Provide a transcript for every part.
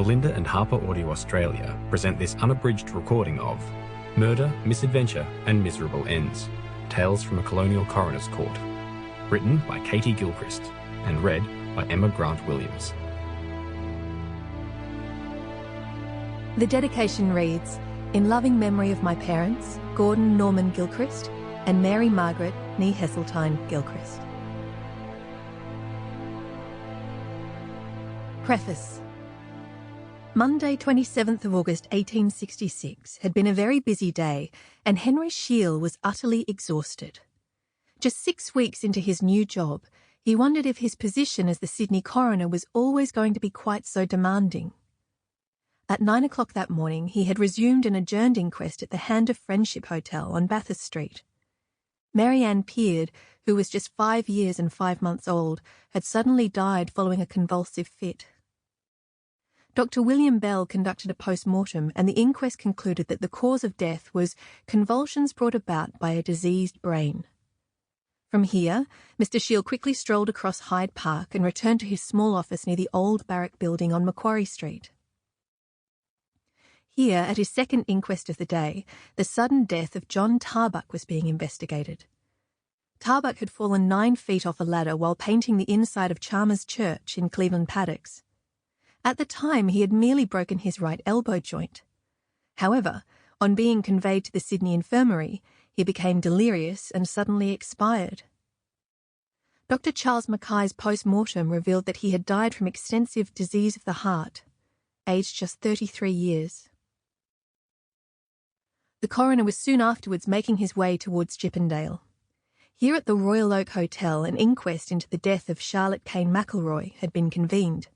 Belinda and HarperAudio Australia present this unabridged recording of Murder, Misadventure and Miserable Ends, Tales from a Colonial Coroner's Court, written by Catie Gilchrist and read by Emma Grant-Williams. The dedication reads, "In loving memory of my parents, Gordon Norman Gilchrist and Mary Margaret nee Heseltine Gilchrist." Preface. Monday, 27th of August 1866 had been a very busy day, and Henry Shiel was utterly exhausted. Just 6 weeks into his new job, he wondered if his position as the Sydney coroner was always going to be quite so demanding. At 9 o'clock that morning, he had resumed an adjourned inquest at the Hand of Friendship Hotel on Bathurst Street. Mary Ann Peard, who was just 5 years and 5 months old, had suddenly died following a convulsive fit. Dr. William Bell conducted a post-mortem, and the inquest concluded that the cause of death was convulsions brought about by a diseased brain. From here, Mr. Shiel quickly strolled across Hyde Park and returned to his small office near the old barrack building on Macquarie Street. Here, at his second inquest of the day, the sudden death of John Tarbuck was being investigated. Tarbuck had fallen 9 feet off a ladder while painting the inside of Chalmers Church in Cleveland Paddocks. At the time, he had merely broken his right elbow joint. However, on being conveyed to the Sydney Infirmary, he became delirious and suddenly expired. Dr. Charles Mackay's post-mortem revealed that he had died from extensive disease of the heart, aged just 33 years. The coroner was soon afterwards making his way towards Chippendale. Here at the Royal Oak Hotel, an inquest into the death of Charlotte Kane McElroy had been convened.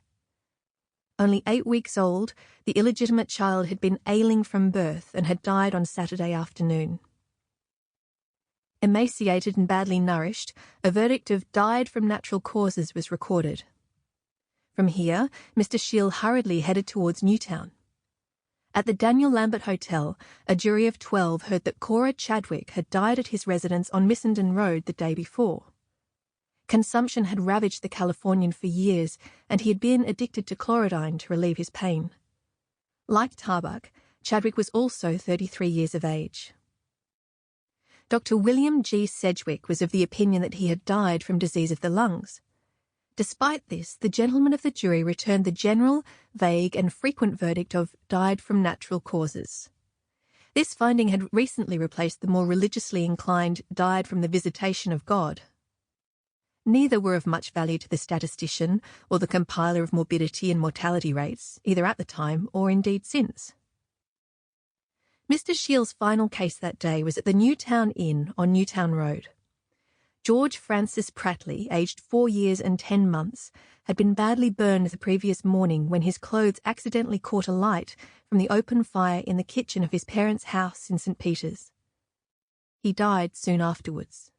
Only 8 weeks old, the illegitimate child had been ailing from birth and had died on Saturday afternoon. Emaciated and badly nourished, a verdict of died from natural causes was recorded. From here, Mr. Shiel hurriedly headed towards Newtown. At the Daniel Lambert Hotel, a jury of 12 heard that Cora Chadwick had died at his residence on Missenden Road the day before. Consumption had ravaged the Californian for years, and he had been addicted to chlorodyne to relieve his pain. Like Tarbuck, Chadwick was also 33 years of age. Dr. William G. Sedgwick was of the opinion that he had died from disease of the lungs. Despite this, the gentlemen of the jury returned the general, vague and frequent verdict of died from natural causes. This finding had recently replaced the more religiously inclined died from the visitation of God. Neither were of much value to the statistician or the compiler of morbidity and mortality rates, either at the time or indeed since. Mr. Shiel's final case that day was at the Newtown Inn on Newtown Road. George Francis Prattley, aged 4 years and 10 months, had been badly burned the previous morning when his clothes accidentally caught alight from the open fire in the kitchen of his parents' house in St. Peter's. He died soon afterwards.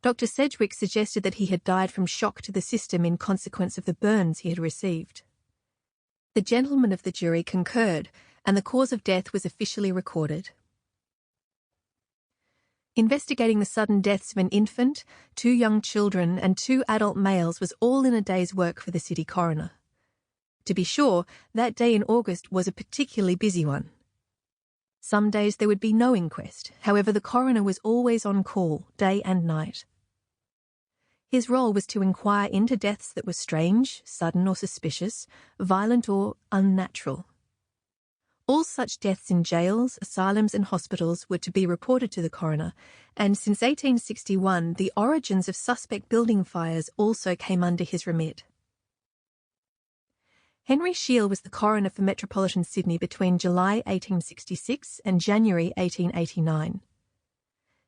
Dr. Sedgwick suggested that he had died from shock to the system in consequence of the burns he had received. The gentlemen of the jury concurred, and the cause of death was officially recorded. Investigating the sudden deaths of an infant, 2 young children and 2 adult males was all in a day's work for the city coroner. To be sure, that day in August was a particularly busy one. Some days there would be no inquest, however the coroner was always on call, day and night. His role was to inquire into deaths that were strange, sudden or suspicious, violent or unnatural. All such deaths in jails, asylums and hospitals were to be reported to the coroner, and since 1861 the origins of suspect building fires also came under his remit. Henry Shiel was the coroner for Metropolitan Sydney between July 1866 and January 1889.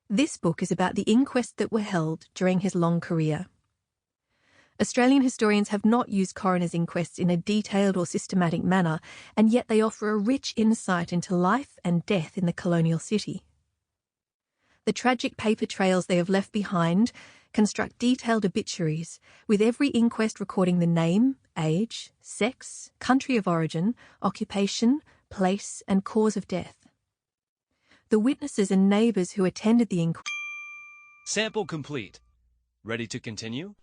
This book is about the inquests that were held during his long career. Australian historians have not used coroner's inquests in a detailed or systematic manner, and yet they offer a rich insight into life and death in the colonial city. The tragic paper trails they have left behind construct detailed obituaries, with every inquest recording the name, age, sex, country of origin, occupation, place, and cause of death. The witnesses and neighbours who attended the inquest. Sample complete. Ready to continue?